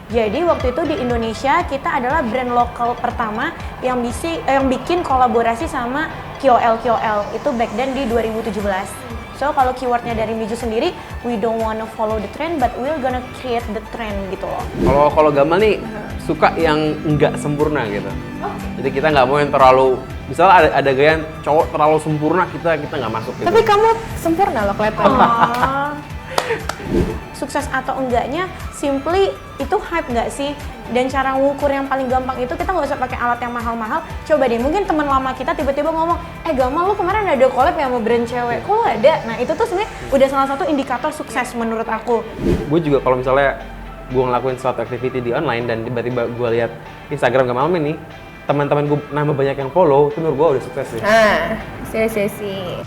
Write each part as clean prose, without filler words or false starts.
Jadi waktu itu di Indonesia kita adalah brand lokal pertama yang bikin kolaborasi sama KOL itu back then di 2017. So kalau keywordnya dari Mizu sendiri, we don't wanna follow the trend, but we're gonna create the trend gitu loh. Kalau Gamal nih suka yang nggak sempurna gitu. Jadi kita nggak mau yang terlalu, misalnya ada gaya yang cowok terlalu sempurna, kita nggak masuk gitu. Tapi kamu sempurna loh kelihatannya. Sukses atau enggaknya simply itu hype nggak sih? Dan cara ngukur yang paling gampang itu kita nggak usah pakai alat yang mahal-mahal. Coba deh, mungkin teman lama kita tiba-tiba ngomong, Gamal lu kemarin ada collab ya sama brand cewek, kok lu ada? Nah itu tuh sebenarnya udah salah satu indikator sukses menurut aku. Gue juga kalau misalnya gue ngelakuin suatu activity di online dan tiba-tiba gue lihat Instagram Gamal nih, teman-teman gue nambah banyak yang follow, itu menurut gue udah sukses sih. Sih.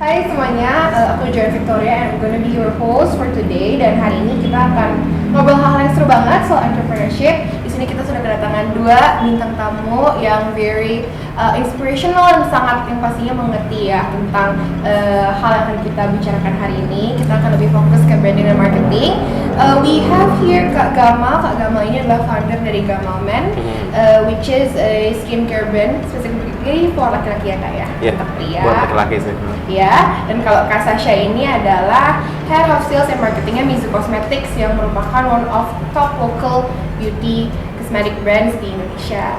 Hai semuanya, aku Joy Victoria and I'm gonna be your host for today. Dan hari ini kita akan ngobrol hal yang seru banget soal entrepreneurship. Di sini kita sudah kedatangan dua bintang tamu yang very inspirational dan sangat yang pastinya mengerti ya tentang hal yang akan kita bicarakan hari ini. Kita akan lebih fokus ke branding dan marketing. We have here Kak Gamal. Kak Gamal ini adalah founder dari Gamal Men, which is a skincare brand specifically for laki-laki ya Kak ya? Iya, untuk pria. buat laki-laki sih. Ya, dan kalau Kak Sasha ini adalah Head of Sales and Marketingnya Mizu Cosmetics yang merupakan one of top local beauty cosmetic brands di Indonesia.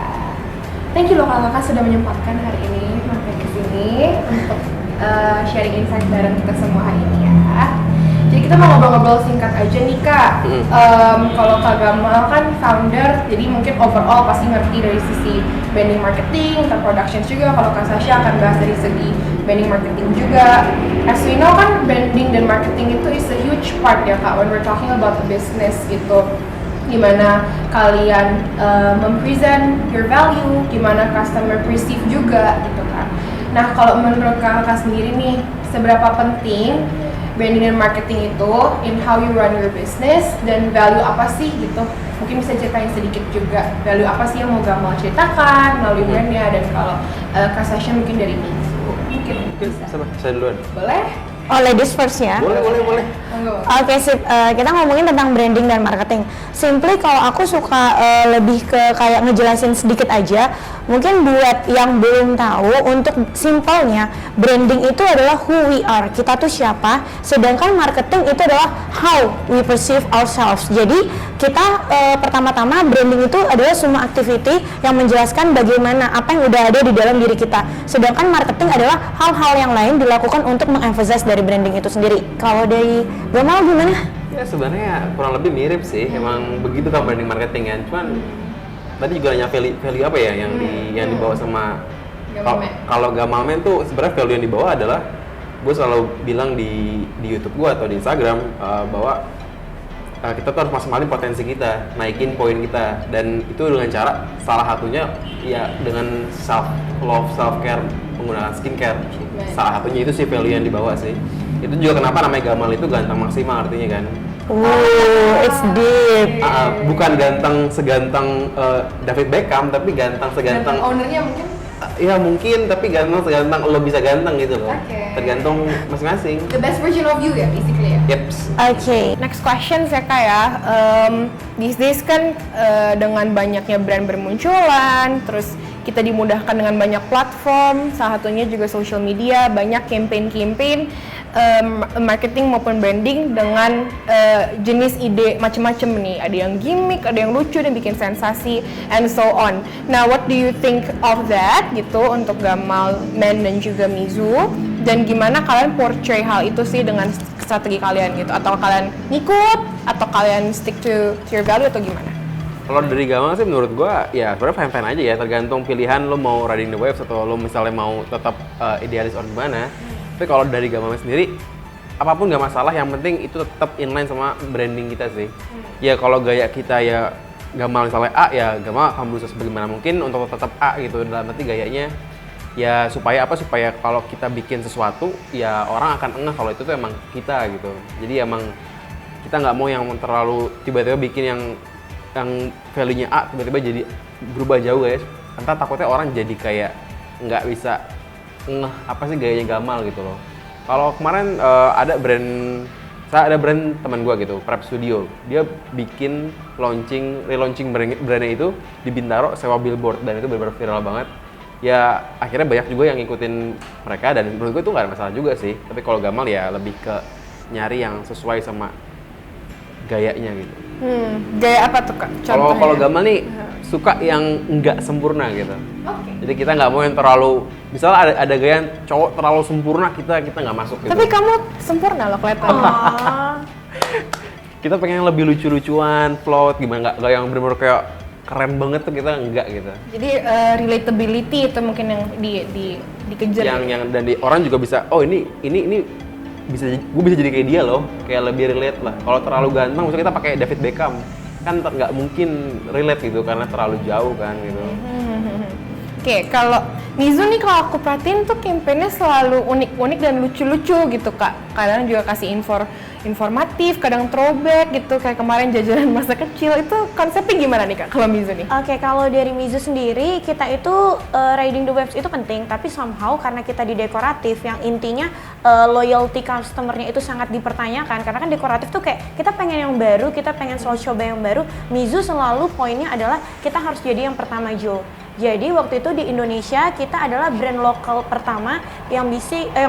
Thank you loh kakak sudah menyempatkan hari ini mampir ke sini untuk sharing insight bareng kita semua hari ini ya. Jadi kita mau ngobrol-ngobrol singkat aja nih Kak. Kalau Kak Gamal kan founder, jadi mungkin overall pasti ngerti dari sisi branding marketing, ke productions juga. Kalau Kak Sasha akan bahas dari segi branding marketing juga. As we know kan branding dan marketing itu is a huge part ya Kak when we're talking about a business gitu. Gimana kalian mempresent your value, gimana customer perceive juga gitu kan. Nah kalau menurut kakak sendiri nih, seberapa penting branding dan marketing itu in how you run your business, dan value apa sih gitu? Mungkin bisa ceritain sedikit juga value apa sih yang mau Gamal ceritakan melalui brandnya, dan kalau Kak Sasha mungkin dari Mizu. Mungkin Saya duluan. boleh? Oh, ladies first ya? Boleh. Oke, sip. Kita ngomongin tentang branding dan marketing. Simply kalau aku suka lebih ke kayak ngejelasin sedikit aja. Mungkin buat yang belum tahu, untuk simpelnya branding itu adalah who we are, kita tuh siapa. Sedangkan marketing itu adalah how we perceive ourselves. Jadi kita pertama-tama branding itu adalah semua activity yang menjelaskan bagaimana apa yang udah ada di dalam diri kita. Sedangkan marketing adalah hal-hal yang lain dilakukan untuk mengemphasize dari branding itu sendiri. Kalau dari Gamal gimana? Ya sebenarnya kurang lebih mirip sih, emang begitu kan branding marketing kan. Cuman tadi juga nanya value apa ya yang dibawa sama kalau Gamal Men tuh sebenarnya value yang dibawa adalah, gue selalu bilang di YouTube gue atau di Instagram bahwa kita tuh harus maksimalin potensi kita, naikin poin kita, dan itu dengan cara salah satunya ya dengan self love, self care, menggunakan skincare. Salah satunya itu sih value yang dibawa sih. Itu juga kenapa namanya Gamal itu ganteng maksimal artinya kan. It's deep. Bukan ganteng seganteng David Beckham, tapi ganteng seganteng ownernya mungkin. Ya mungkin, tapi ganteng seganteng lo bisa ganteng gitu loh. Tergantung masing-masing. The best version of you ya, basically ya. Yeps. Oke. Next question ya Kak ya. These days kan dengan banyaknya brand bermunculan, terus kita dimudahkan dengan banyak platform, salah satunya juga social media, banyak campaign marketing maupun branding dengan jenis ide macam-macam nih. Ada yang gimmick, ada yang lucu dan bikin sensasi, and so on. Nah, what do you think of that gitu untuk Gamal Men dan juga Mizu? Dan gimana kalian portray hal itu sih dengan strategi kalian gitu? Atau kalian ngikut? Atau kalian stick to your value atau gimana? Kalau dari Gamal sih menurut gua ya sebenarnya fine-fine aja ya, tergantung pilihan lo mau riding the waves atau lo misalnya mau tetap idealis or gimana. Tapi kalau dari Gamal sendiri, apapun nggak masalah, yang penting itu tetap inline sama branding kita sih. Ya kalau gaya kita ya Gamal misalnya A, ya Gamal akan berusaha sebagaimana mungkin untuk tetap A gitu, dalam arti gayanya ya supaya apa, supaya kalau kita bikin sesuatu ya orang akan ngeh kalau itu tuh emang kita gitu. Jadi emang kita nggak mau yang terlalu tiba-tiba bikin yang yang value-nya A tiba-tiba jadi berubah jauh guys. Entah takutnya orang jadi kayak nggak bisa ngeh apa sih gayanya Gamal gitu loh. Kalau kemarin ada brand teman gue gitu, Prep Studio. Dia bikin relaunching brandnya itu di Bintaro, sewa billboard, dan itu benar-benar viral banget. Ya akhirnya banyak juga yang ngikutin mereka, dan menurut gue itu nggak ada masalah juga sih. Tapi kalau Gamal ya lebih ke nyari yang sesuai sama gayanya gitu. Gaya apa tuh Kak? Kalau Gamal nih suka yang nggak sempurna gitu. Oke. Jadi kita nggak mau yang terlalu, misalnya ada gaya yang cowok terlalu sempurna, kita nggak masuk gitu. Tapi kamu sempurna loh kelihatan. Kita pengen yang lebih lucu-lucuan, float, gimana nggak yang bener-bener kayak keren banget tuh, kita nggak gitu. Jadi relatability itu mungkin yang dikejar. Yang dan orang juga bisa, oh ini gue bisa jadi kayak dia loh, kayak lebih relate lah. Kalau terlalu ganteng, misalnya kita pakai David Beckham, kan nggak mungkin relate gitu karena terlalu jauh kan gitu. Oke, kalau Mizu nih kalau aku perhatiin tuh kampanye selalu unik-unik dan lucu-lucu gitu Kak. Kadang juga kasih informatif, kadang throwback gitu, kayak kemarin jajanan masa kecil. Itu konsepnya gimana nih Kak kalau Mizu nih? Oke, kalau dari Mizu sendiri, kita itu riding the waves itu penting, tapi somehow karena kita di dekoratif yang intinya loyalty customer-nya itu sangat dipertanyakan, karena kan dekoratif tuh kayak kita pengen yang baru, kita pengen selalu coba yang baru. Mizu selalu poinnya adalah kita harus jadi yang pertama Jo. Jadi waktu itu di Indonesia kita adalah brand lokal pertama yang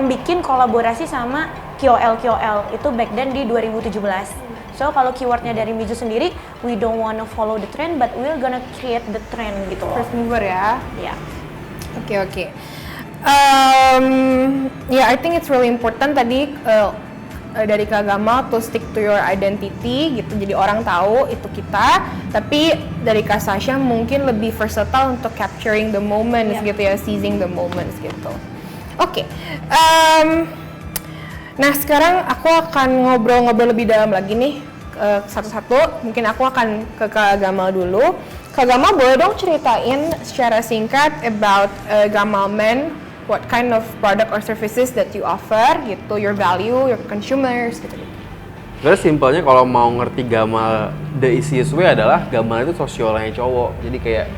bikin kolaborasi sama KOL itu back then di 2017. So kalau keywordnya dari Mizu sendiri, we don't wanna follow the trend, but we're gonna create the trend gitu loh. First mover ya? Ya. Oke. Yeah, I think it's really important tadi dari Kak Gamal to stick to your identity gitu, jadi orang tahu itu kita. Tapi dari Kak Sasha mungkin lebih versatile untuk capturing the moments gitu ya, seizing the moments gitu. Oke. Nah sekarang aku akan ngobrol-ngobrol lebih dalam lagi nih satu-satu. Mungkin aku akan ke Kak Gamal dulu. Kak Gamal boleh dong ceritain secara singkat about Gamal Men. What kind of product or services that you offer gitu, your value, your consumers gitu. Sebenarnya simpelnya kalau mau ngerti Gamal the easiest way adalah Gamal itu sosialnya cowok. Jadi kayak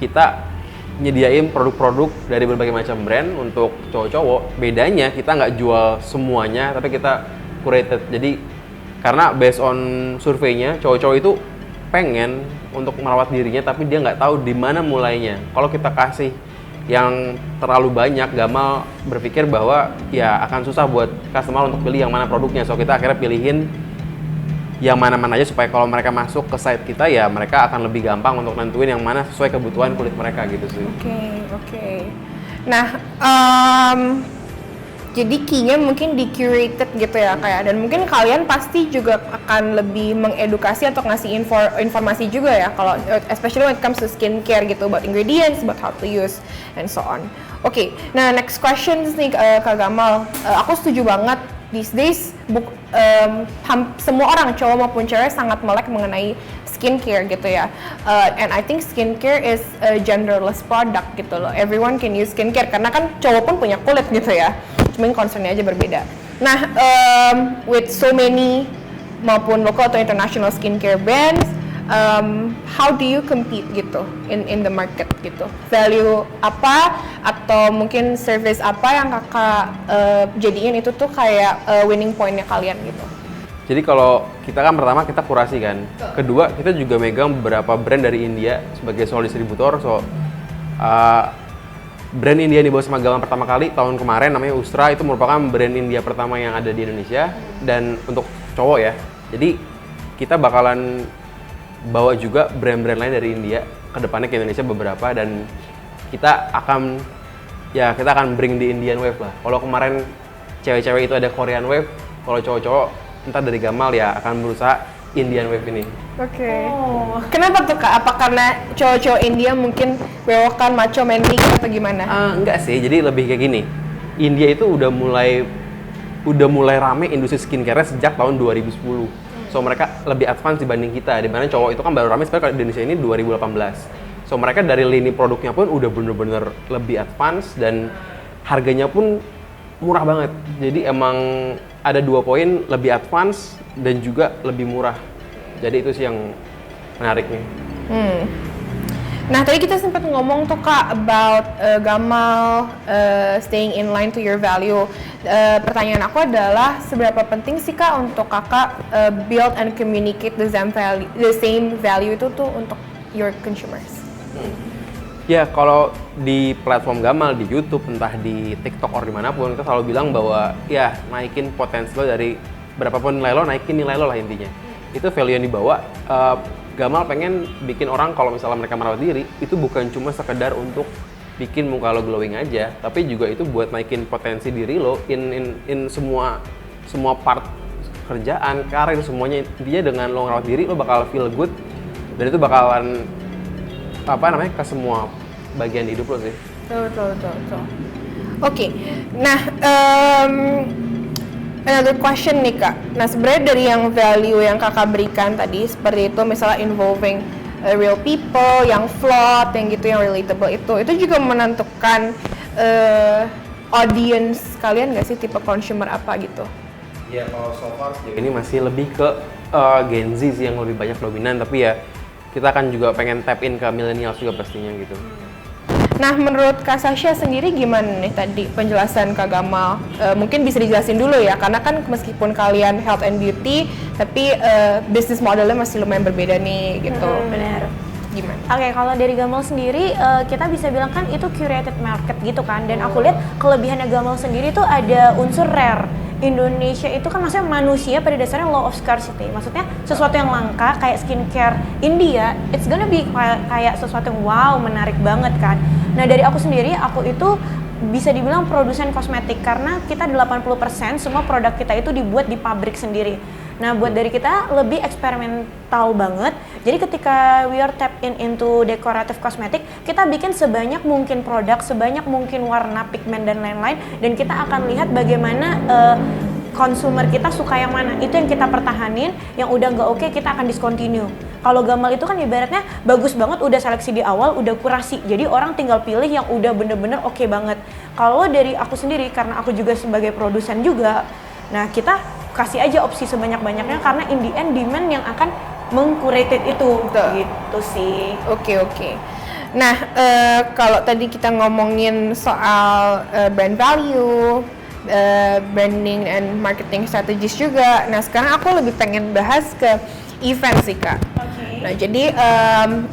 kita nyediain produk-produk dari berbagai macam brand untuk cowok-cowok. Bedanya kita nggak jual semuanya, tapi kita curated. Jadi karena based on surveinya, cowok-cowok itu pengen untuk merawat dirinya, tapi dia nggak tahu di mana mulainya. Kalau kita kasih yang terlalu banyak, Gamal berpikir bahwa ya akan susah buat customer untuk pilih yang mana produknya. So kita akhirnya pilihin yang mana-mana aja supaya kalau mereka masuk ke site kita ya mereka akan lebih gampang untuk nentuin yang mana sesuai kebutuhan kulit mereka gitu sih. Oke. Nah, jadi key-nya mungkin di-curated gitu ya kayak, dan mungkin kalian pasti juga akan lebih mengedukasi atau ngasih informasi juga ya kalau especially when it comes to skincare gitu, about ingredients, about how to use and so on. Oke, nah next questions nih Kak Gamal. Aku setuju banget these days semua orang cowok maupun cewek sangat melek mengenai skincare gitu ya. And I think skincare is a genderless product gitu loh. Everyone can use skincare karena kan cowok pun punya kulit gitu ya. Cuma concernnya aja berbeda. Nah, with so many maupun local atau international skincare brands, how do you compete gitu in the market gitu? Value apa atau mungkin service apa yang kakak jadiin itu tuh kayak winning pointnya kalian gitu? Jadi kalau kita kan pertama kita kurasi kan, kedua kita juga megang beberapa brand dari India sebagai sole distributor. So brand India yang dibawa sama Gamal pertama kali tahun kemarin namanya Ustra, itu merupakan brand India pertama yang ada di Indonesia dan untuk cowok ya. Jadi kita bakalan bawa juga brand-brand lain dari India ke depannya ke Indonesia beberapa, dan kita akan bring di Indian Wave lah. Kalau kemarin cewek-cewek itu ada Korean Wave, kalau cowok-cowok entah dari Gamal ya akan berusaha Indian Wave ini. Oke. Kenapa tuh Kak? Apa karena cowok-cowok India mungkin bewokan macho manly atau gimana? Enggak sih, jadi lebih kayak gini. India itu udah mulai rame industri skincare sejak tahun 2010. So mereka lebih advance dibanding kita. Di mana cowok itu kan baru rame sebenarnya di Indonesia ini 2018. So mereka dari lini produknya pun udah bener-bener lebih advance dan harganya pun murah banget. Jadi emang ada 2 poin, lebih advance dan juga lebih murah. Jadi itu sih yang menarik nih. Nah, tadi kita sempat ngomong tuh Kak about Gamal staying in line to your value. Pertanyaan aku adalah seberapa penting sih Kak untuk Kakak build and communicate the same value itu tuh untuk your consumers? Ya, kalau di platform Gamal, di YouTube, entah di TikTok or dimanapun, kita selalu bilang bahwa ya naikin potensi lo dari berapapun nilai lo, naikin nilai lo lah intinya. Itu value yang dibawa. Gamal pengen bikin orang kalau misalnya mereka merawat diri, itu bukan cuma sekedar untuk bikin muka lo glowing aja, tapi juga itu buat naikin potensi diri lo in semua part kerjaan, karir, semuanya. Intinya dengan lo ngerawat diri, lo bakal feel good, dan itu bakalan ke semua bagian hidup lo sih. Betul. Oke, nah another question nih Kak. Nah sebenarnya dari yang value yang Kakak berikan tadi seperti itu, misalnya involving real people, yang flawed, yang gitu, yang relatable itu juga menentukan audience kalian nggak sih, tipe consumer apa gitu? Ya kalau so far ini masih lebih ke Gen Z sih yang lebih banyak dominan, tapi ya kita kan juga pengen tap in ke millennials juga pastinya gitu. Nah, menurut Kak Sasha sendiri gimana nih tadi penjelasan Kak Gamal? Mungkin bisa dijelasin dulu ya, karena kan meskipun kalian health and beauty, tapi bisnis modelnya masih lumayan berbeda nih gitu. Benar. Gimana? Oke, kalau dari Gamal sendiri, kita bisa bilang kan itu curated market gitu kan. Dan aku lihat kelebihannya Gamal sendiri tuh ada unsur rare. Indonesia itu kan maksudnya manusia pada dasarnya law of scarcity. Maksudnya sesuatu yang langka kayak skincare India, it's gonna be kayak sesuatu yang wow, menarik banget kan. Nah dari aku sendiri, aku itu bisa dibilang produsen kosmetik karena kita 80% semua produk kita itu dibuat di pabrik sendiri. Nah buat dari kita lebih eksperimental banget. Jadi ketika we are tap into decorative cosmetic, kita bikin sebanyak mungkin produk, sebanyak mungkin warna, pigmen dan lain-lain, dan kita akan lihat bagaimana consumer kita suka yang mana. Itu yang kita pertahanin, yang udah nggak oke kita akan discontinue. Kalau Gamal itu kan ibaratnya bagus banget, udah seleksi di awal, udah kurasi. Jadi orang tinggal pilih yang udah bener-bener oke banget. Kalau dari aku sendiri, karena aku juga sebagai produsen juga, nah kita kasih aja opsi sebanyak-banyaknya karena in the end demand yang akan meng-curated itu. Betul. Gitu sih. Oke. Nah, kalau tadi kita ngomongin soal brand value, branding and marketing strategies juga. Nah, sekarang aku lebih pengen bahas ke event sih Kak. Okay. Nah, jadi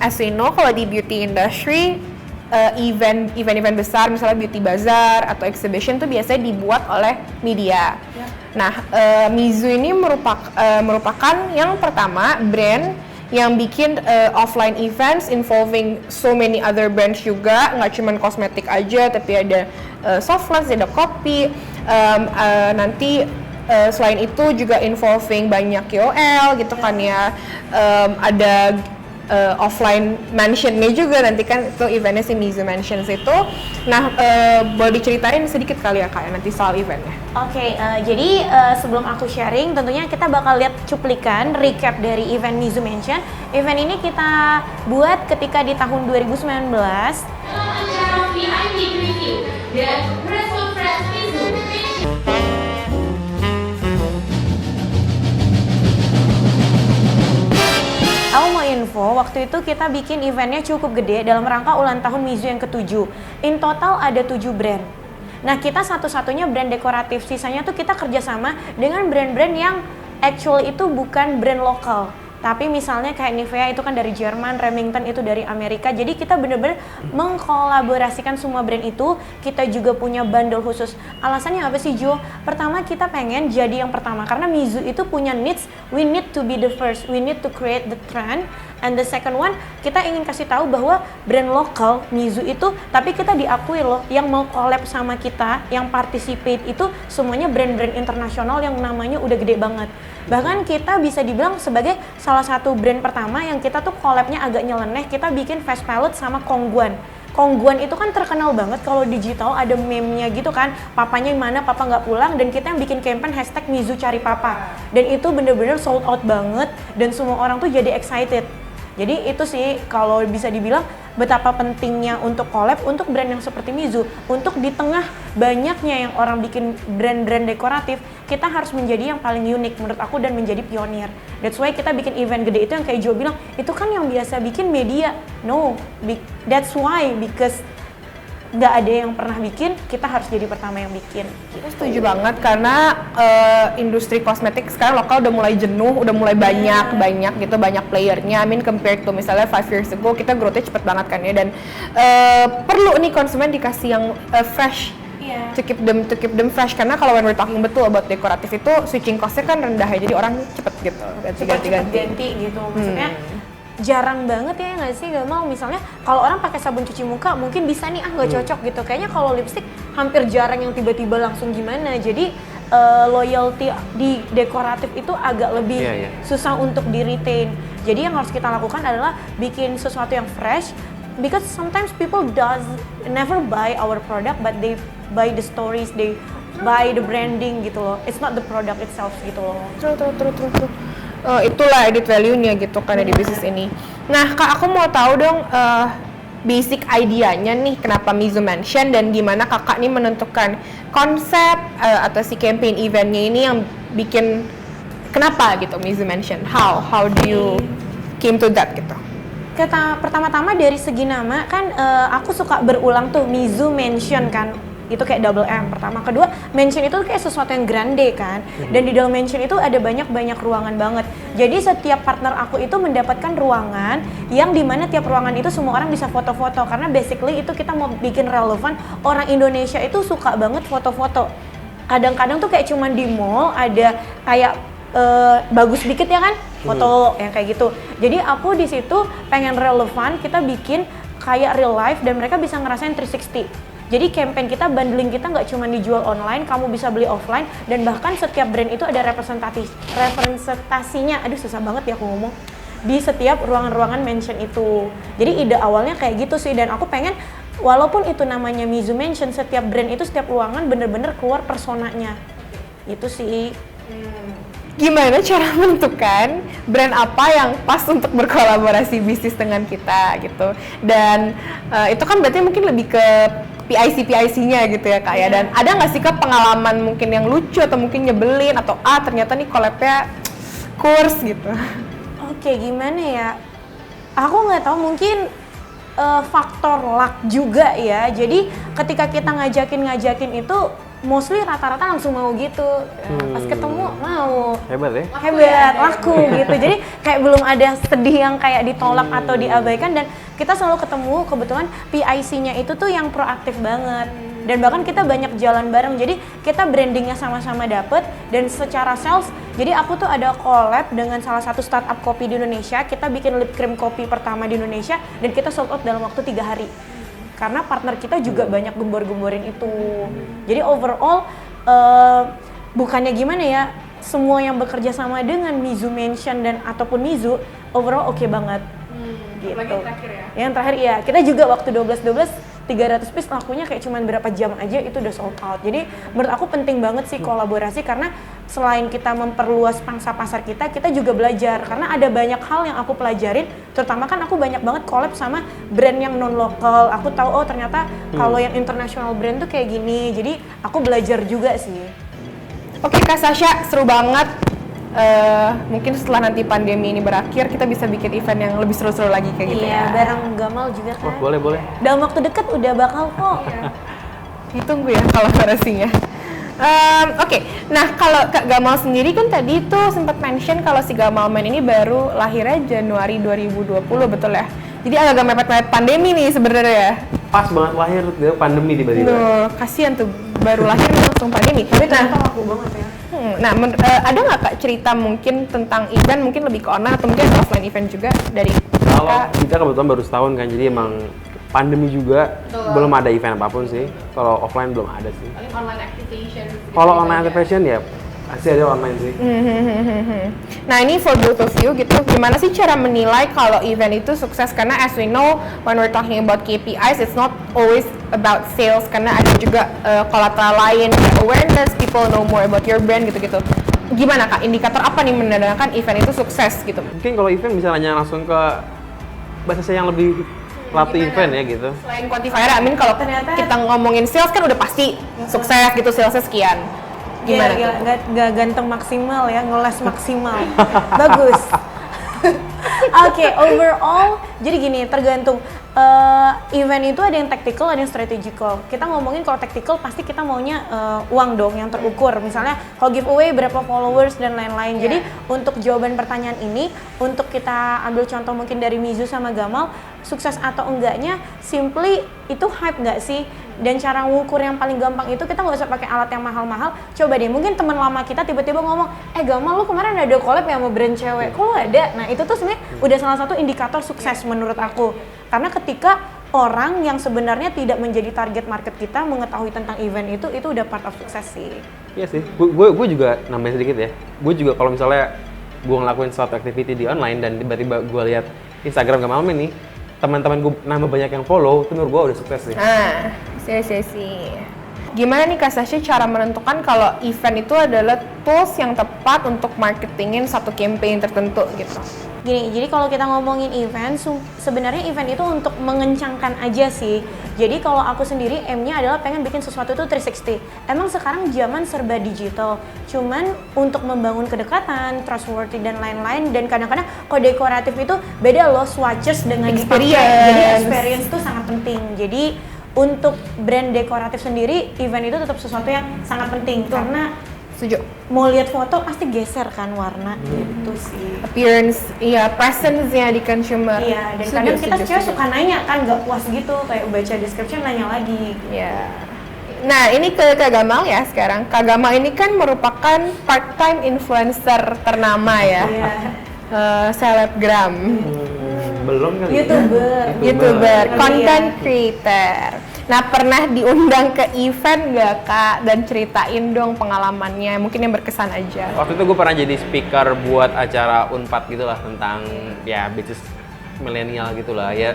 as we know kalau di beauty industry, event-event besar misalnya beauty bazaar atau exhibition tuh biasanya dibuat oleh media. Yeah. Nah, Mizu ini merupakan yang pertama brand yang bikin offline events involving so many other brands juga, nggak cuma kosmetik aja, tapi ada soft lens, ada kopi, nanti selain itu juga involving banyak KOL gitu kan ya, ada offline mansion-nya juga nanti kan itu eventnya si Mizu Mansions itu. Nah, boleh diceritain sedikit kali ya Kak nanti soal eventnya? Oke, jadi sebelum aku sharing, tentunya kita bakal lihat cuplikan recap dari event Mizu Mansion. Event ini kita buat ketika di tahun 2019. Acara VIP Preview dan Press Conference Mizu Mansion. Aku mau info, waktu itu kita bikin eventnya cukup gede dalam rangka ulang tahun Mizu yang ke-7. In total ada 7 brand. Nah kita satu-satunya brand dekoratif, sisanya tuh kita kerjasama dengan brand-brand yang actually itu bukan brand lokal. Tapi misalnya kayak Nivea itu kan dari Jerman, Remington itu dari Amerika. Jadi kita bener-bener mengkolaborasikan semua brand itu. Kita juga punya bundle khusus. Alasannya apa sih Jo? Pertama kita pengen jadi yang pertama. Karena Mizu itu punya needs, we need to be the first. We need to create the trend. And the second one, kita ingin kasih tahu bahwa brand lokal Mizu itu, tapi kita diakui loh, yang mau collab sama kita, yang participate itu semuanya brand-brand internasional yang namanya udah gede banget. Bahkan kita bisa dibilang sebagai salah satu brand pertama yang kita tuh collab-nya agak nyeleneh, kita bikin face palette sama Kongguan. Kongguan itu kan terkenal banget kalau digital, ada meme-nya gitu kan, papanya yang mana, papa nggak pulang, dan kita yang bikin campaign hashtag Mizu cari papa. Dan itu bener-bener sold out banget, dan semua orang tuh jadi excited. Jadi itu sih kalau bisa dibilang betapa pentingnya untuk collab untuk brand yang seperti Mizu. Untuk di tengah banyaknya yang orang bikin brand-brand dekoratif, kita harus menjadi yang paling unik menurut aku dan menjadi pionir. That's why kita bikin event gede itu yang kayak Jo bilang, itu kan yang biasa bikin media. No, that's why because nggak ada yang pernah bikin, kita harus jadi pertama yang bikin. Aku setuju banget karena industri kosmetik sekarang lokal udah mulai jenuh, udah mulai banyak gitu, banyak playernya. I mean compared to misalnya 5 years ago, kita growth-nya cepet banget kan ya, dan perlu nih konsumen dikasih yang fresh. To keep them fresh, karena kalau when we're talking betul about dekoratif itu switching cost-nya kan rendah ya, jadi orang cepet gitu ganti gitu. Maksudnya jarang banget ya nggak sih, gak mau misalnya kalau orang pakai sabun cuci muka mungkin bisa nih nggak cocok gitu. Kayaknya kalau lipstick hampir jarang yang tiba-tiba langsung gimana. Jadi loyalty di dekoratif itu agak lebih susah untuk di retain. Jadi yang harus kita lakukan adalah bikin sesuatu yang fresh. Because sometimes people never buy our product, but they buy the stories, they buy the branding gitu loh. It's not the product itself gitu loh. True. Itulah added value-nya gitu kan di bisnis ini. Nah, Kak, aku mau tahu dong basic idenya nih kenapa Mizu Mansion dan gimana Kakak nih menentukan konsep atau si campaign eventnya ini yang bikin kenapa gitu Mizu Mansion? How do you came to that gitu? Pertama-tama dari segi nama kan aku suka berulang tuh Mizu Mansion kan, itu kayak double M pertama. Kedua, mansion itu kayak sesuatu yang grande kan, dan di dalam mansion itu ada banyak ruangan banget. Jadi setiap partner aku itu mendapatkan ruangan yang dimana tiap ruangan itu semua orang bisa foto-foto, karena basically itu kita mau bikin relevan. Orang Indonesia itu suka banget foto-foto. Kadang-kadang tuh kayak cuman di mall ada kayak bagus dikit ya kan, foto yang kayak gitu. Jadi aku di situ pengen relevan, kita bikin kayak real life dan mereka bisa ngerasain 360. Jadi campaign kita, bundling kita nggak cuma dijual online, kamu bisa beli offline, dan bahkan setiap brand itu ada representasinya. Aduh susah banget ya aku ngomong. Di setiap ruangan-ruangan mansion itu. Jadi ide awalnya kayak gitu sih, dan aku pengen walaupun itu namanya Mizu Mansion, setiap brand itu setiap ruangan bener-bener keluar personanya. Itu sih. Gimana cara menentukan brand apa yang pas untuk berkolaborasi bisnis dengan kita gitu, dan itu kan berarti mungkin lebih ke PIC-nya gitu ya Kak ya. Dan ada nggak sih Kak pengalaman mungkin yang lucu atau mungkin nyebelin atau ternyata nih collab-nya kurs gitu? Oke, gimana ya, aku nggak tahu, mungkin faktor luck juga ya. Jadi ketika kita ngajakin itu mostly rata-rata langsung mau gitu. Pas ketemu mau. Hebat ya? Hebat, laku gitu. Jadi kayak belum ada sedih yang kayak ditolak atau diabaikan, dan kita selalu ketemu. Kebetulan PIC-nya itu tuh yang proaktif banget. Dan bahkan kita banyak jalan bareng, jadi kita brandingnya sama-sama dapet. Dan secara sales, jadi aku tuh ada collab dengan salah satu startup kopi di Indonesia. Kita bikin lip cream kopi pertama di Indonesia, dan kita sold out dalam waktu 3 hari. Karena partner kita juga banyak gembor-gemborin itu. Jadi overall bukannya gimana ya, semua yang bekerja sama dengan Mizu Mansion dan ataupun Mizu overall oke banget. Gitu. Lagi terakhir ya? Yang terakhir ya, kita juga waktu 12 300 piece lakunya kayak cuman berapa jam aja itu udah sold out. Jadi menurut aku penting banget sih kolaborasi, karena selain kita memperluas pangsa pasar kita juga belajar. Karena ada banyak hal yang aku pelajarin, terutama kan aku banyak banget collab sama brand yang non lokal. Aku tahu oh ternyata kalau yang international brand tuh kayak gini. Jadi aku belajar juga sih. Oke Kak Sasha, seru banget. Mungkin setelah nanti pandemi ini berakhir, kita bisa bikin event yang lebih seru-seru lagi kayak gitu ya. Iya, bareng Gamal juga kan. Oh, boleh. Dalam waktu dekat udah bakal kok. Ditunggu ya kolaborasinya. Oke, nah kalau Kak Gamal sendiri kan tadi tuh sempat mention kalau si Gamal Man ini baru lahirnya Januari 2020, betul ya? Jadi agak mepet-mepet pandemi nih sebenarnya ya. Pas banget lahir pandemi tiba-tiba. Duh, kasihan tuh baru lahir langsung pandemi. Tapi ternyata laku banget ya. Ada nggak Kak cerita mungkin tentang event, mungkin lebih ke online atau mungkin offline event juga dari Kalau Kak? kita kebetulan baru setahun kan, jadi emang pandemi juga belum ada event apapun sih. Kalau offline belum ada sih. Paling online activation. Kalau online activation ya pasti ada online sih. Nah ini for both of you gitu, gimana sih cara menilai kalau event itu sukses? Karena as we know, when we're talking about KPIs, it's not always about sales, karena ada juga kolateral lain, awareness, people know more about your brand gitu-gitu. Gimana Kak, indikator apa nih menandakan event itu sukses gitu? Mungkin kalau event bisa nanya langsung ke bahasa saya yang lebih ratu event ya gitu. Selain quantifier, Amin kalau kita ngomongin sales kan udah pasti sukses gitu, salesnya sekian. Gimana? Gila, gak ganteng maksimal ya, ngeles maksimal. Bagus. Oke, overall, jadi gini, tergantung event itu ada yang tactical, ada yang strategical. Kita ngomongin kalau tactical pasti kita maunya uang dong yang terukur. Misalnya kalau giveaway berapa followers dan lain-lain. Jadi untuk jawaban pertanyaan ini, untuk kita ambil contoh mungkin dari Mizu sama Gamal, sukses atau enggaknya, simply itu hype nggak sih? Dan cara ngukur yang paling gampang itu kita nggak usah pakai alat yang mahal-mahal. Coba deh, mungkin teman lama kita tiba-tiba ngomong, Gamal lu kemarin ada collab ya sama brand cewek, kok lu ada? Nah itu tuh sebenarnya udah salah satu indikator sukses menurut aku. Karena ketika orang yang sebenarnya tidak menjadi target market kita mengetahui tentang event itu udah part of sukses sih. Iya sih, gue juga nambahin sedikit ya. Gue juga kalau misalnya gue ngelakuin suatu activity di online dan tiba-tiba gue lihat Instagram Gamal nih, teman-teman gue nambah banyak yang follow, itu menurut gue udah sukses sih. Sih. Gimana nih Kak Sasha cara menentukan kalau event itu adalah tools yang tepat untuk marketingin satu campaign tertentu gitu? Gini, jadi kalau kita ngomongin event, sebenarnya event itu untuk mengencangkan aja sih. Jadi kalau aku sendiri aim-nya adalah pengen bikin sesuatu itu 360. Emang sekarang zaman serba digital, cuman untuk membangun kedekatan, trustworthy dan lain-lain, dan kadang-kadang kalau dekoratif itu beda loh swatches dengan dipakai. Jadi experience itu sangat penting. Jadi untuk brand dekoratif sendiri, event itu tetap sesuatu yang sangat penting karena setuju. Mau lihat foto pasti geser kan warna gitu sih. Appearance, iya, presence-nya di consumer. Iya, dan kadang kita cewek suka nanya kan, nggak puas gitu kayak baca description nanya lagi. Iya. Nah, ini ke Kak Gamal ya sekarang. Kak Gamal ini kan merupakan part-time influencer ternama ya. Iya. Selebgram. Belum kali YouTuber, Iya. content creator. Nah, pernah diundang ke event nggak Kak? Dan ceritain dong pengalamannya, mungkin yang berkesan aja. Waktu itu gue pernah jadi speaker buat acara Unpad gitulah tentang ya bisnis milenial gitulah ya.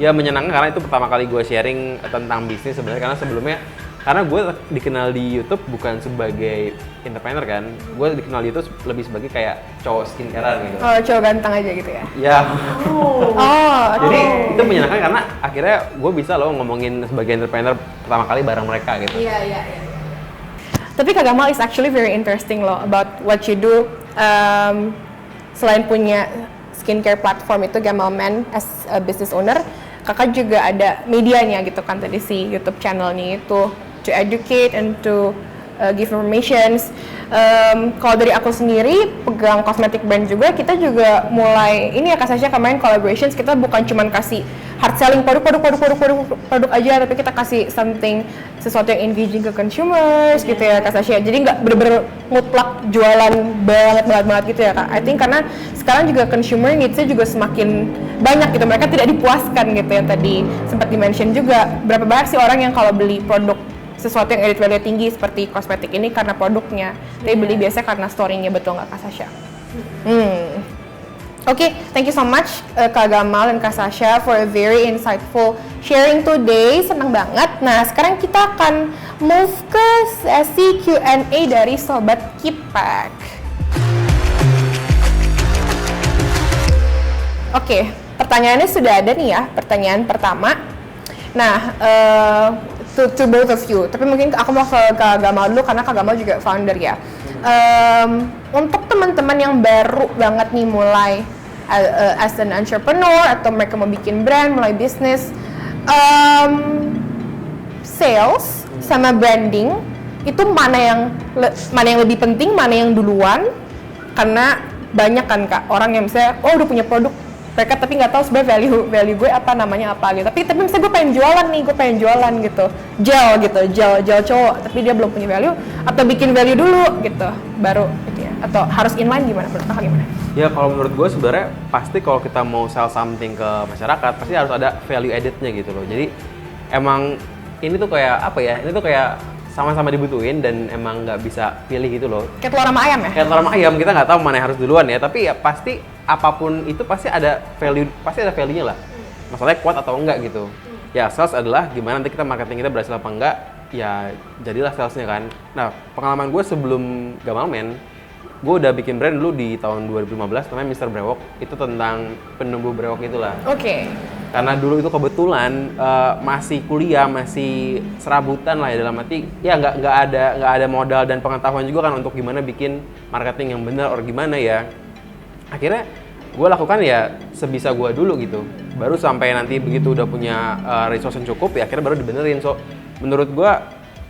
Ya menyenangkan karena itu pertama kali gue sharing tentang bisnis sebenarnya, karena sebelumnya karena gue dikenal di YouTube bukan sebagai entrepreneur kan, gue dikenal di YouTube lebih sebagai kayak cowok skincarean gitu. Oh, cowok ganteng aja gitu ya? Ya. Jadi oke. itu menyenangkan karena akhirnya gue bisa loh ngomongin sebagai entrepreneur pertama kali bareng mereka gitu. Iya. Tapi Kak Gamal is actually very interesting loh about what you do. Selain punya skincare platform itu Gamal Men as a business owner, kakak juga ada medianya gitu kan, tadi si YouTube channelnya itu to educate and to give informations. Kalau dari aku sendiri pegang cosmetic brand juga, kita juga mulai ini ya Kak Sasha, kemarin collaborations kita bukan cuman kasih hard selling produk aja, tapi kita kasih sesuatu yang engaging ke consumers gitu ya Kak Sasha. Jadi nggak bener-bener mutlak jualan banget gitu ya Kak. I think karena sekarang juga consumer needs-nya juga semakin banyak gitu, mereka tidak dipuaskan gitu ya, tadi sempat di-mention juga berapa banyak sih orang yang kalau beli produk sesuatu yang added value tinggi seperti kosmetik ini karena produknya, tapi beli biasa karena story-nya, betul nggak Kak Sasha? Oke, thank you so much Kak Gamal dan Kak Sasha for a very insightful sharing today, senang banget. Nah sekarang kita akan move ke sesi Q&A dari Sobat Kipak. Oke, pertanyaannya sudah ada nih ya, pertanyaan pertama. Nah, to both of you, tapi mungkin aku mau ke Kak Gamal dulu karena Kak Gamal juga founder ya. Untuk teman-teman yang baru banget nih mulai as an entrepreneur atau mereka mau bikin brand, mulai bisnis, sales sama branding itu mana yang lebih penting, mana yang duluan? Karena banyak kan Kak orang yang misalnya udah punya produk mereka tapi nggak tahu sebenarnya value gue apa, namanya apa gitu. Tapi misalnya gue pengen jualan gitu, gel cowok, tapi dia belum punya value, atau bikin value dulu gitu, baru gitu ya. Atau harus inline gimana? Menurut kakak gimana? Ya kalau menurut gue sebenarnya pasti kalau kita mau sell something ke masyarakat pasti harus ada value added-nya gitu loh. Jadi emang ini tuh kayak apa ya? Ini tuh kayak sama-sama dibutuhin dan emang nggak bisa pilih gitu loh. Kayak telur sama ayam ya? Kayak telur sama ayam, kita nggak tahu mana yang harus duluan ya. Tapi ya pasti apapun itu pasti ada value-nya lah. Masalahnya kuat atau enggak gitu. Ya sales adalah gimana nanti kita marketing kita berhasil apa enggak, ya jadilah salesnya kan. Nah pengalaman gue sebelum Gamal Men, gue udah bikin brand dulu di tahun 2015 namanya Mr. Brewok. Itu tentang penumbuh brewok itulah. Oke. Karena dulu itu kebetulan masih kuliah, masih serabutan lah ya, dalam arti ya nggak ada modal dan pengetahuan juga kan untuk gimana bikin marketing yang benar or gimana ya. Akhirnya gue lakukan ya sebisa gue dulu gitu. Baru sampai nanti begitu udah punya resource yang cukup ya akhirnya baru dibenerin. So menurut gue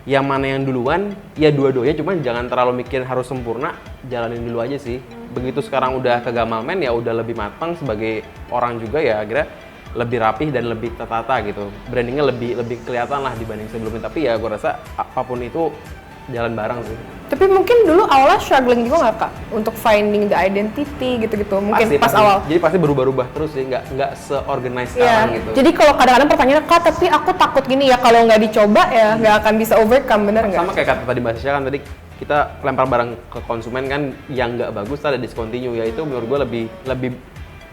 yang mana yang duluan, ya dua-duanya, cuman jangan terlalu mikir harus sempurna, jalanin dulu aja sih. Begitu sekarang udah ke Gamal Men ya udah lebih matang sebagai orang juga ya, akhirnya lebih rapih dan lebih tertata gitu. Brandingnya lebih kelihatan lah dibanding sebelumnya, tapi ya gue rasa apapun itu jalan bareng sih. Tapi mungkin dulu awalnya struggling juga nggak Kak? Untuk finding the identity gitu-gitu, mungkin pas awal? Jadi pasti berubah-ubah terus sih, nggak se-organize sekarang gitu. Jadi kalau kadang-kadang pertanyaan Kak, tapi aku takut gini ya, kalau nggak dicoba ya nggak akan bisa overcome, bener nggak? Sama kayak kata tadi Mbak Sasha kan, tadi kita lempar barang ke konsumen kan, yang nggak bagus ada discontinue, ya itu menurut gue lebih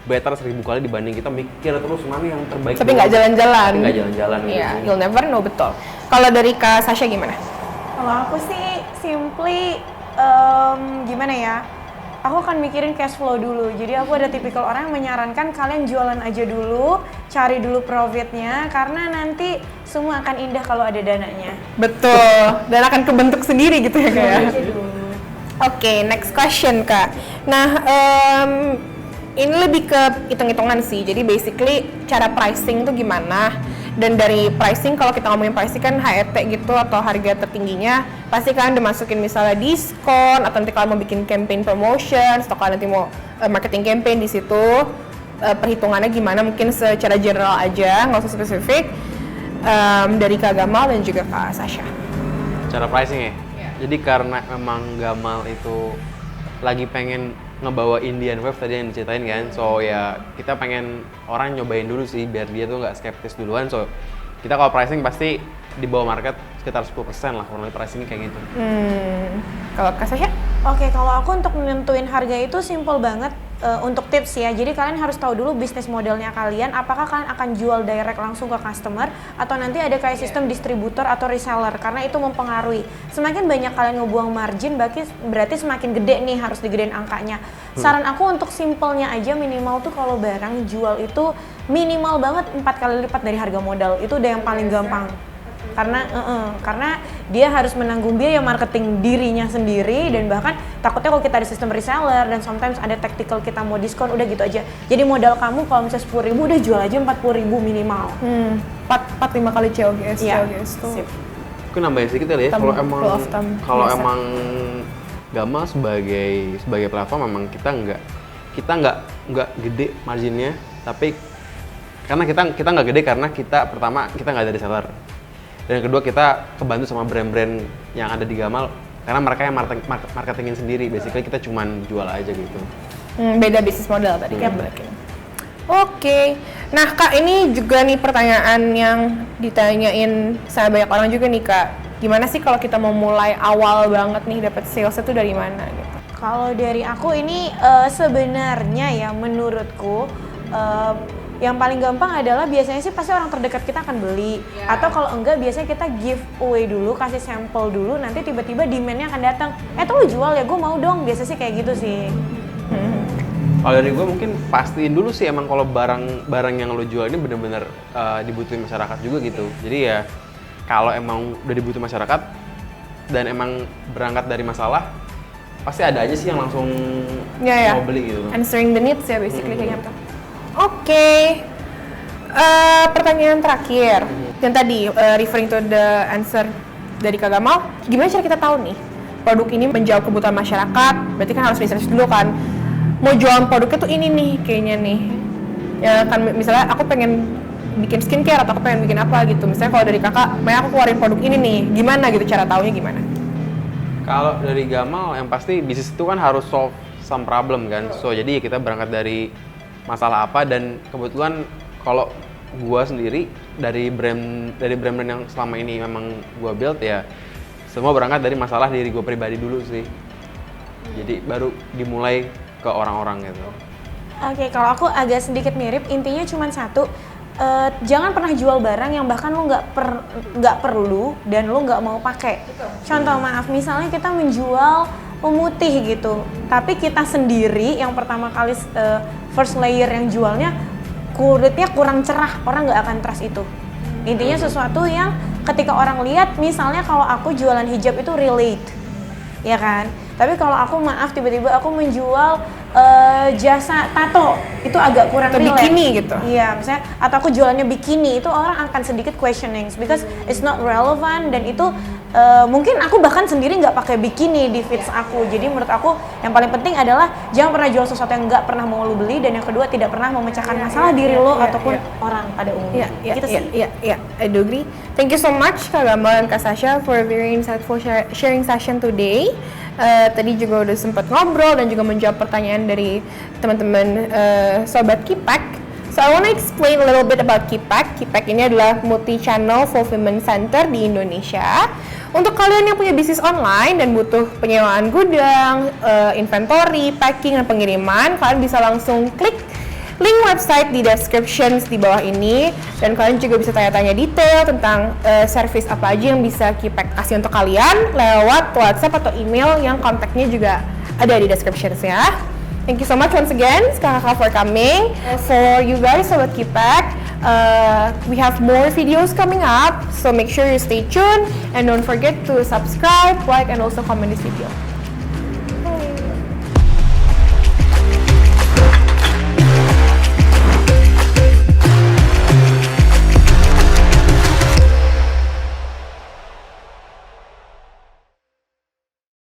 better 1000 kali dibanding kita mikir terus mana yang terbaik. Tapi nggak jalan-jalan. Tapi nggak jalan-jalan gitu. Iya, you'll never know, betul. Kalau dari Kak Sasha gimana? Kalau aku sih simply gimana ya? Aku akan mikirin cash flow dulu. Jadi aku ada tipikal orang yang menyarankan kalian jualan aja dulu, cari dulu profitnya, karena nanti semua akan indah kalau ada dananya. Betul. Dan akan kebentuk sendiri gitu ya Kak ya. Oke, next question Kak. Nah, ini lebih ke hitung-hitungan sih. Jadi basically cara pricing itu gimana? Dan dari pricing, kalau kita ngomongin pricing kan HET gitu atau harga tertingginya, pasti kalian udah masukin misalnya diskon atau nanti kalian mau bikin campaign promotion atau kalian nanti mau marketing campaign di situ. Perhitungannya gimana? Mungkin secara general aja, nggak usah spesifik. Dari Kak Gamal dan juga Kak Sasha. Cara pricing ya? Jadi karena memang Gamal itu lagi pengen ngebawa Indian Wave tadi yang diceritain kan, so ya kita pengen orang nyobain dulu sih biar dia tuh nggak skeptis duluan. So kita kalau pricing pasti di bawah market sekitar 10% lah kurang lebih pricing kayak gitu. Kalau Kak Sasha? Oke, kalau aku untuk nentuin harga itu simple banget. Untuk tips ya, jadi kalian harus tahu dulu bisnis modelnya kalian, apakah kalian akan jual direct langsung ke customer atau nanti ada kayak sistem distributor atau reseller, karena itu mempengaruhi. Semakin banyak kalian ngebuang margin, berarti semakin gede nih harus digedein angkanya. Saran aku untuk simpelnya aja, minimal tuh kalau barang jual itu minimal banget 4 kali lipat dari harga modal, itu udah yang paling gampang. Karena dia harus menanggung biaya marketing dirinya sendiri, dan bahkan takutnya kalau kita ada sistem reseller dan sometimes ada tactical kita mau diskon, udah gitu aja. Jadi modal kamu kalau misalnya 10.000 udah jual aja 40.000 minimal. 4-5 kali COGS. Iya. COGS tuh. Sip. Aku nambahin sedikit ya, kalau emang Gamal sebagai platform memang kita nggak gede marginnya, tapi karena kita nggak gede karena pertama kita nggak ada reseller. Dan kedua kita kebantu sama brand-brand yang ada di Gamal karena mereka yang marketingin sendiri, basically kita cuman jual aja gitu. Beda bisnis model tadi kan. Oke. Nah Kak, ini juga nih pertanyaan yang ditanyain sama banyak orang juga nih Kak. Gimana sih kalau kita mau mulai awal banget nih dapat sales itu dari mana gitu? Kalau dari aku ini sebenarnya ya menurutku yang paling gampang adalah biasanya sih pasti orang terdekat kita akan beli, atau kalau enggak biasanya kita give away dulu, kasih sampel dulu, nanti tiba-tiba demand-nya akan datang, tuh lu jual ya, gue mau dong, biasa sih kayak gitu sih. Kalau dari gue mungkin pastiin dulu sih emang kalau barang yang lo jual ini benar-benar dibutuhin masyarakat juga gitu. Jadi ya kalau emang udah dibutuhin masyarakat dan emang berangkat dari masalah, pasti ada aja sih yang langsung mau beli gitu. Answering the needs ya basically kayak gitu. Oke. Pertanyaan terakhir. Yang tadi referring to the answer dari Kak Gamal, gimana cara kita tahu nih produk ini menjawab kebutuhan masyarakat? Berarti kan harus research dulu kan. Mau jualan produknya tuh ini nih kayaknya nih. Ya kan misalnya aku pengen bikin skincare atau aku pengen bikin apa gitu. Misalnya kalau dari Kakak, aku keluarin produk ini nih. Gimana gitu cara taunya gimana? Kalau dari Gamal yang pasti bisnis itu kan harus solve some problem kan. So jadi kita berangkat dari masalah apa, dan kebetulan kalau gua sendiri dari brand yang selama ini memang gua build ya semua berangkat dari masalah diri gua pribadi dulu sih. Jadi baru dimulai ke orang-orang gitu. Oke, kalau aku agak sedikit mirip, intinya cuma satu, jangan pernah jual barang yang bahkan lu nggak perlu dan lu nggak mau pakai. Contoh maaf, misalnya kita menjual memutih gitu. Tapi kita sendiri yang pertama kali first layer yang jualnya kulitnya kurang cerah, orang nggak akan trust itu. Intinya sesuatu yang ketika orang lihat, misalnya kalau aku jualan hijab itu relate, ya kan? Tapi kalau aku maaf tiba-tiba aku menjual jasa tato, itu agak kurang Atau relate. bikini gitu. Iya, misalnya atau aku jualannya bikini, itu orang akan sedikit questioning because it's not relevant dan itu mungkin aku bahkan sendiri nggak pakai bikini di feeds aku. Jadi menurut aku yang paling penting adalah jangan pernah jual sesuatu yang nggak pernah mau lo beli, dan yang kedua tidak pernah memecahkan masalah diri lo ataupun orang pada umumnya. Gitu sih. I do agree. Thank you so much Kak Gamal dan Kak Sasha for a very insightful sharing session today. Tadi juga udah sempat ngobrol dan juga menjawab pertanyaan dari teman-teman sobat Kipak. So I want to explain a little bit about Kipak. Kipak ini adalah multi-channel fulfillment center di Indonesia. Untuk kalian yang punya bisnis online dan butuh penyewaan gudang, inventory, packing, dan pengiriman, kalian bisa langsung klik link website di description di bawah ini, dan kalian juga bisa tanya-tanya detail tentang service apa aja yang bisa Kipak kasih untuk kalian lewat WhatsApp atau email yang kontaknya juga ada di description ya. Thank you so much once again, Kakak, for coming. For you guys, Sobat Kipak, we have more videos coming up, so make sure you stay tuned and don't forget to subscribe, like, and also comment this video.